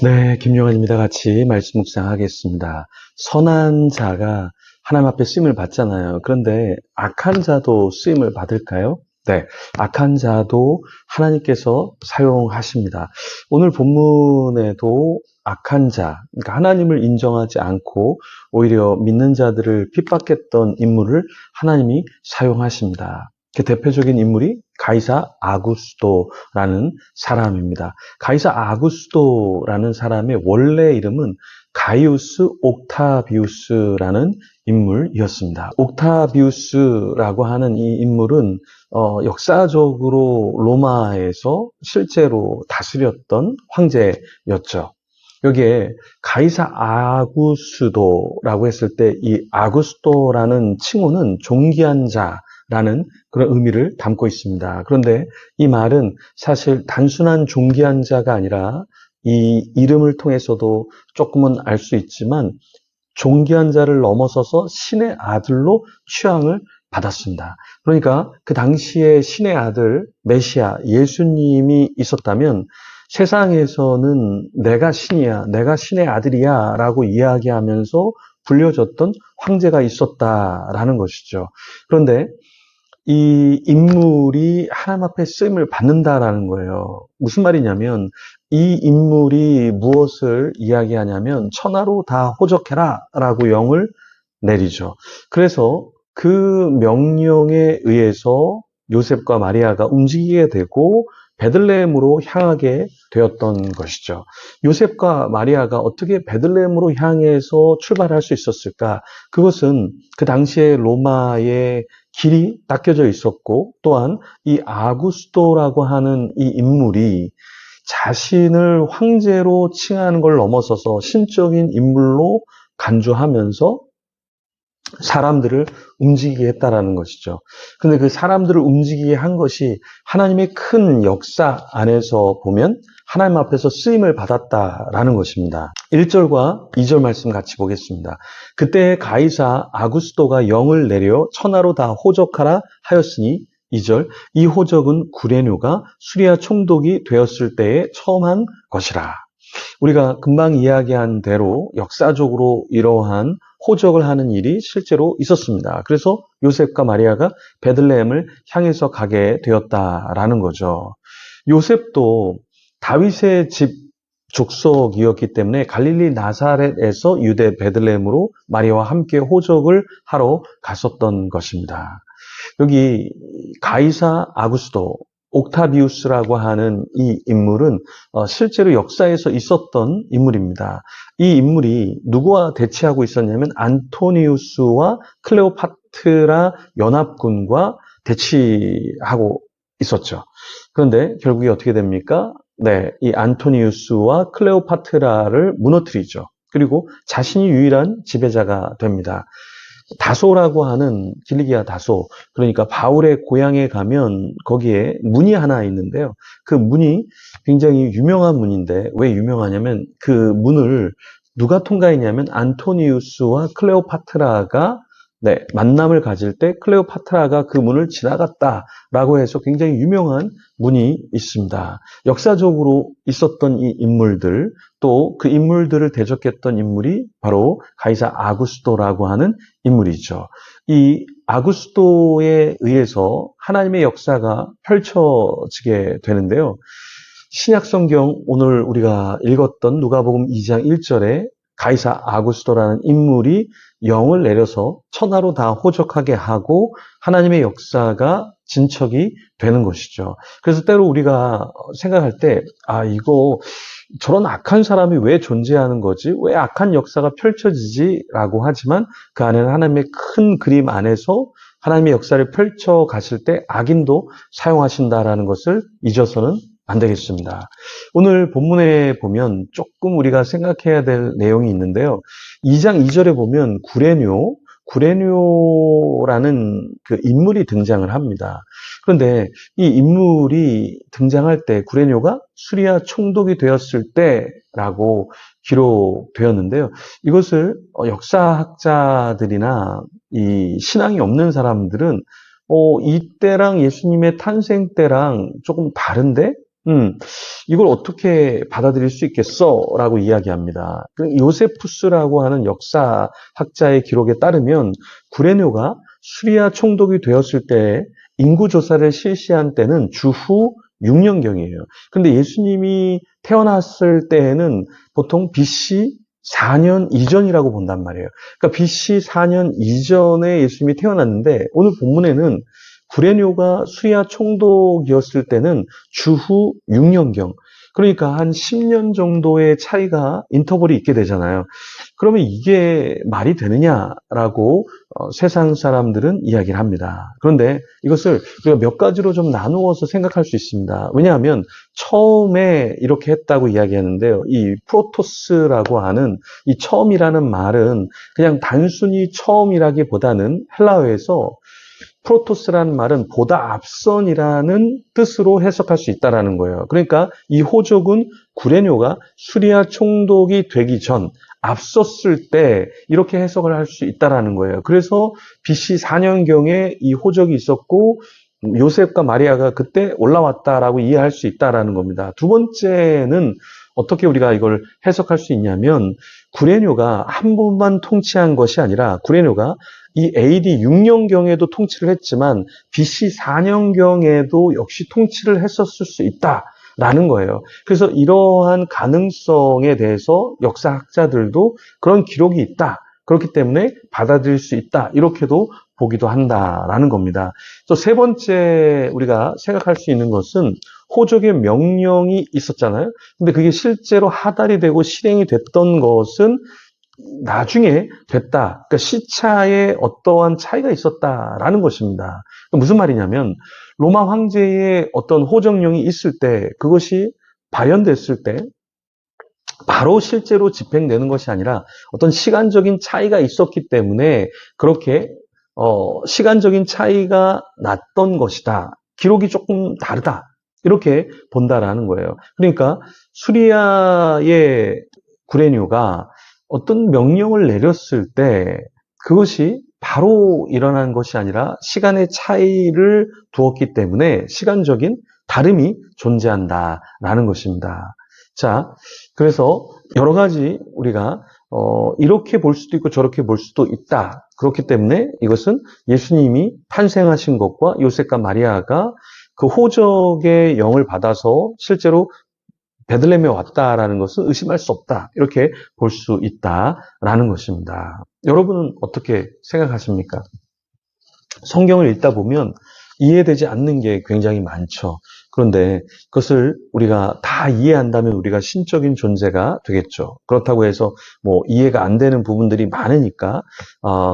네, 김용환입니다. 같이 말씀 묵상하겠습니다. 선한 자가 하나님 앞에 쓰임을 받잖아요. 그런데 악한 자도 쓰임을 받을까요? 네, 악한 자도 하나님께서 사용하십니다. 오늘 본문에도 악한 자, 그러니까 하나님을 인정하지 않고 오히려 믿는 자들을 핍박했던 인물을 하나님이 사용하십니다. 그 대표적인 인물이 가이사 아구스도라는 사람입니다. 가이사 아구스도라는 사람의 원래 이름은 가이우스 옥타비우스라는 인물이었습니다. 옥타비우스라고 하는 이 인물은 역사적으로 로마에서 실제로 다스렸던 황제였죠. 여기에 가이사 아구스도라고 했을 때 이 아구스도라는 칭호는 존귀한 자라는 그런 의미를 담고 있습니다. 그런데 이 말은 사실 단순한 존귀한 자가 아니라 이 이름을 통해서도 조금은 알 수 있지만 존귀한 자를 넘어서서 신의 아들로 취향을 받았습니다. 그러니까 그 당시에 신의 아들 메시아 예수님이 있었다면 세상에서는 내가 신이야, 내가 신의 아들이야 라고 이야기하면서 불려졌던 황제가 있었다라는 것이죠. 그런데 이 인물이 하나님 앞에 쓰임을 받는다라는 거예요. 무슨 말이냐면 이 인물이 무엇을 이야기하냐면 천하로 다 호적해라 라고 영을 내리죠. 그래서 그 명령에 의해서 요셉과 마리아가 움직이게 되고 베들레헴으로 향하게 되었던 것이죠. 요셉과 마리아가 어떻게 베들레헴으로 향해서 출발할 수 있었을까? 그것은 그 당시에 로마의 길이 닦여져 있었고 또한 이 아구스토라고 하는 이 인물이 자신을 황제로 칭하는 걸 넘어서서 신적인 인물로 간주하면서 사람들을 움직이게 했다라는 것이죠. 그런데 그 사람들을 움직이게 한 것이 하나님의 큰 역사 안에서 보면 하나님 앞에서 쓰임을 받았다라는 것입니다. 1절과 2절 말씀 같이 보겠습니다. 그때 가이사 아구스도가 영을 내려 천하로 다 호적하라 하였으니 2절 이 호적은 구레뇨가 수리아 총독이 되었을 때에 처음 한 것이라. 우리가 금방 이야기한 대로 역사적으로 이러한 호적을 하는 일이 실제로 있었습니다. 그래서 요셉과 마리아가 베들레헴을 향해서 가게 되었다라는 거죠. 요셉도 다윗의 집 족속이었기 때문에 갈릴리 나사렛에서 유대 베들레헴으로 마리아와 함께 호적을 하러 갔었던 것입니다. 여기 가이사 아구스도 옥타비우스라고 하는 이 인물은 실제로 역사에서 있었던 인물입니다. 이 인물이 누구와 대치하고 있었냐면 안토니우스와 클레오파트라 연합군과 대치하고 있었죠. 그런데 결국에 어떻게 됩니까? 네, 이 안토니우스와 클레오파트라를 무너뜨리죠. 그리고 자신이 유일한 지배자가 됩니다. 다소라고 하는 길리기아 다소, 그러니까 바울의 고향에 가면 거기에 문이 하나 있는데요. 그 문이 굉장히 유명한 문인데 왜 유명하냐면 그 문을 누가 통과했냐면 안토니우스와 클레오파트라가 만남을 가질 때 클레오파트라가 그 문을 지나갔다라고 해서 굉장히 유명한 문이 있습니다. 역사적으로 있었던 이 인물들, 또 그 인물들을 대적했던 인물이 바로 가이사 아구스토라고 하는 인물이죠. 이 아구스토에 의해서 하나님의 역사가 펼쳐지게 되는데요. 신약 성경 오늘 우리가 읽었던 누가복음 2장 1절에 가이사 아구스토라는 인물이 영을 내려서 천하로 다 호적하게 하고 하나님의 역사가 진척이 되는 것이죠. 그래서 때로 우리가 생각할 때, 이거 저런 악한 사람이 왜 존재하는 거지? 왜 악한 역사가 펼쳐지지? 라고 하지만 그 안에는 하나님의 큰 그림 안에서 하나님의 역사를 펼쳐 가실 때 악인도 사용하신다라는 것을 잊어서는 안 되겠습니다. 오늘 본문에 보면 조금 우리가 생각해야 될 내용이 있는데요. 2장 2절에 보면 구레뇨라는 그 인물이 등장을 합니다. 그런데 이 인물이 등장할 때 구레뇨가 수리아 총독이 되었을 때라고 기록되었는데요. 이것을 역사학자들이나 이 신앙이 없는 사람들은 이때랑 예수님의 탄생 때랑 조금 다른데? 이걸 어떻게 받아들일 수 있겠어? 라고 이야기합니다. 요세푸스라고 하는 역사학자의 기록에 따르면 구레뇨가 수리아 총독이 되었을 때 인구조사를 실시한 때는 주후 6년경이에요. 근데 예수님이 태어났을 때에는 보통 BC 4년 이전이라고 본단 말이에요. 그러니까 BC 4년 이전에 예수님이 태어났는데 오늘 본문에는 구레뇨가 수리아 총독이었을 때는 주후 6년경. 그러니까 한 10년 정도의 차이가 인터벌이 있게 되잖아요. 그러면 이게 말이 되느냐라고 세상 사람들은 이야기를 합니다. 그런데 이것을 우리가 몇 가지로 좀 나누어서 생각할 수 있습니다. 왜냐하면 처음에 이렇게 했다고 이야기하는데요. 이 프로토스라고 하는 이 처음이라는 말은 그냥 단순히 처음이라기보다는 헬라어에서 프로토스라는 말은 보다 앞선이라는 뜻으로 해석할 수 있다는 거예요. 그러니까 이 호족은 구레뇨가 수리아 총독이 되기 전 앞섰을 때 이렇게 해석을 할 수 있다는 거예요. 그래서 BC 4년경에 이 호족이 있었고 요셉과 마리아가 그때 올라왔다라고 이해할 수 있다는 겁니다. 두 번째는 어떻게 우리가 이걸 해석할 수 있냐면 구레뇨가 한 번만 통치한 것이 아니라 구레뇨가 이 AD 6년경에도 통치를 했지만 BC 4년경에도 역시 통치를 했었을 수 있다라는 거예요. 그래서 이러한 가능성에 대해서 역사학자들도 그런 기록이 있다. 그렇기 때문에 받아들일 수 있다. 이렇게도 보기도 한다라는 겁니다. 또 세 번째 우리가 생각할 수 있는 것은 호족의 명령이 있었잖아요. 근데 그게 실제로 하달이 되고 실행이 됐던 것은 나중에 됐다. 그러니까 시차에 어떠한 차이가 있었다라는 것입니다. 무슨 말이냐면 로마 황제의 어떤 호정령이 있을 때 그것이 발현됐을 때 바로 실제로 집행되는 것이 아니라 어떤 시간적인 차이가 있었기 때문에 그렇게 시간적인 차이가 났던 것이다. 기록이 조금 다르다. 이렇게 본다라는 거예요. 그러니까 수리아의 구레뇨가 어떤 명령을 내렸을 때 그것이 바로 일어난 것이 아니라 시간의 차이를 두었기 때문에 시간적인 다름이 존재한다라는 것입니다. 자, 그래서 여러 가지 우리가 이렇게 볼 수도 있고 저렇게 볼 수도 있다. 그렇기 때문에 이것은 예수님이 탄생하신 것과 요셉과 마리아가 그 호적의 영을 받아서 실제로 베들레헴에 왔다라는 것은 의심할 수 없다. 이렇게 볼 수 있다라는 것입니다. 여러분은 어떻게 생각하십니까? 성경을 읽다 보면 이해되지 않는 게 굉장히 많죠. 그런데 그것을 우리가 다 이해한다면 우리가 신적인 존재가 되겠죠. 그렇다고 해서 뭐 이해가 안 되는 부분들이 많으니까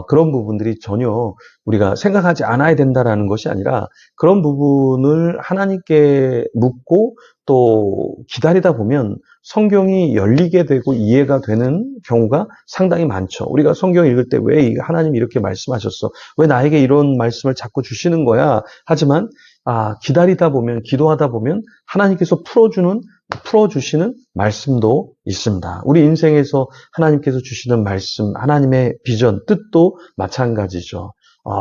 그런 부분들이 전혀 우리가 생각하지 않아야 된다라는 것이 아니라 그런 부분을 하나님께 묻고 또 기다리다 보면 성경이 열리게 되고 이해가 되는 경우가 상당히 많죠. 우리가 성경 읽을 때 왜 하나님이 이렇게 말씀하셨어? 왜 나에게 이런 말씀을 자꾸 주시는 거야? 하지만 기다리다 보면, 기도하다 보면 하나님께서 풀어주시는 말씀도 있습니다. 우리 인생에서 하나님께서 주시는 말씀, 하나님의 비전, 뜻도 마찬가지죠.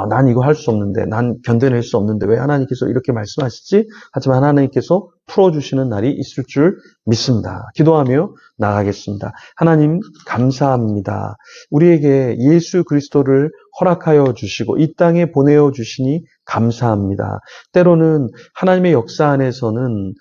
난 이거 할 수 없는데, 난 견뎌낼 수 없는데 왜 하나님께서 이렇게 말씀하시지? 하지만 하나님께서 풀어주시는 날이 있을 줄 믿습니다. 기도하며 나가겠습니다. 하나님 감사합니다. 우리에게 예수 그리스도를 허락하여 주시고 이 땅에 보내어 주시니 감사합니다. 때로는 하나님의 역사 안에서는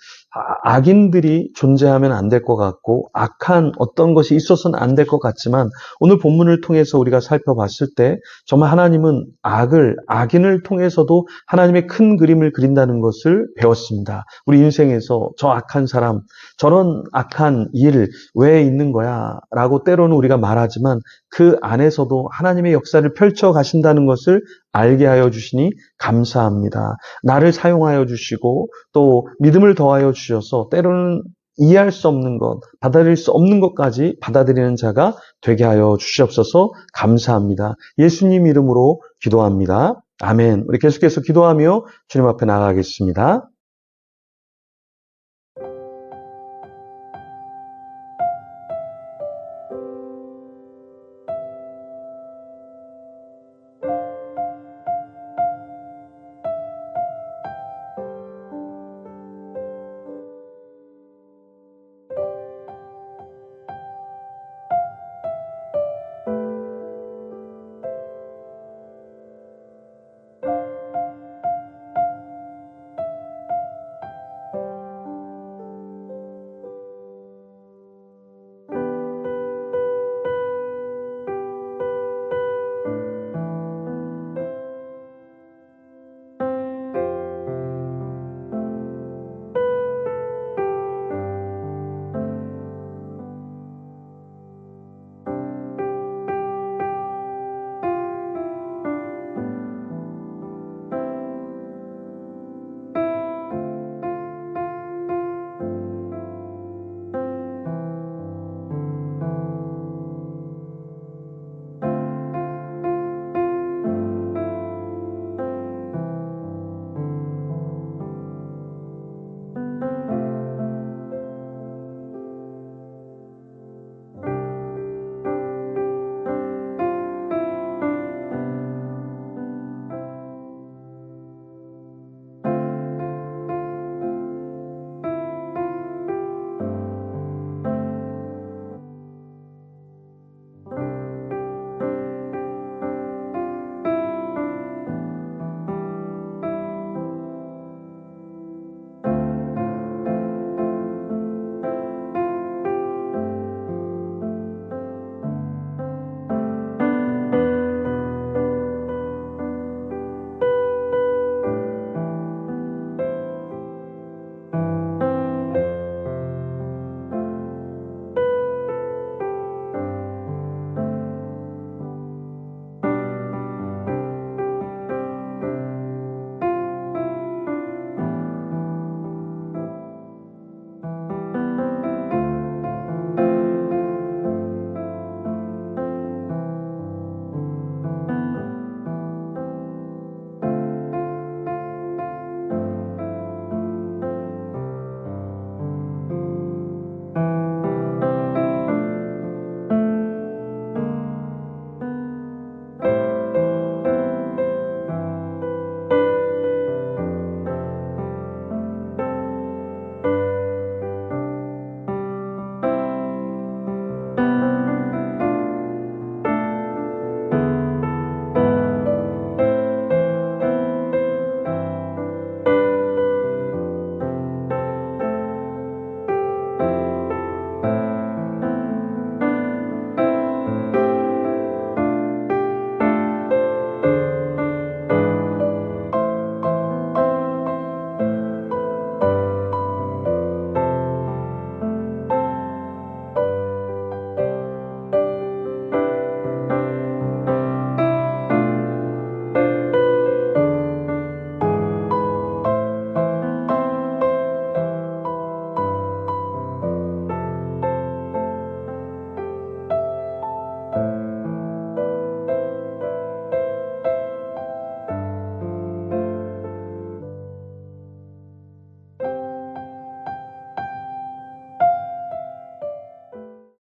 악인들이 존재하면 안 될 것 같고 악한 어떤 것이 있어서는 안 될 것 같지만 오늘 본문을 통해서 우리가 살펴봤을 때 정말 하나님은 악인을 통해서도 하나님의 큰 그림을 그린다는 것을 배웠습니다. 우리 인생에서 저 악한 사람, 저런 악한 일 왜 있는 거야? 라고 때로는 우리가 말하지만 그 안에서도 하나님의 역사를 펼쳐 가신다는 것을 알게 하여 주시니 감사합니다. 나를 사용하여 주시고 또 믿음을 더하여 주셔서 때로는 이해할 수 없는 것, 받아들일 수 없는 것까지 받아들이는 자가 되게 하여 주시옵소서. 감사합니다. 예수님 이름으로 기도합니다. 아멘. 우리 계속해서 기도하며 주님 앞에 나아가겠습니다.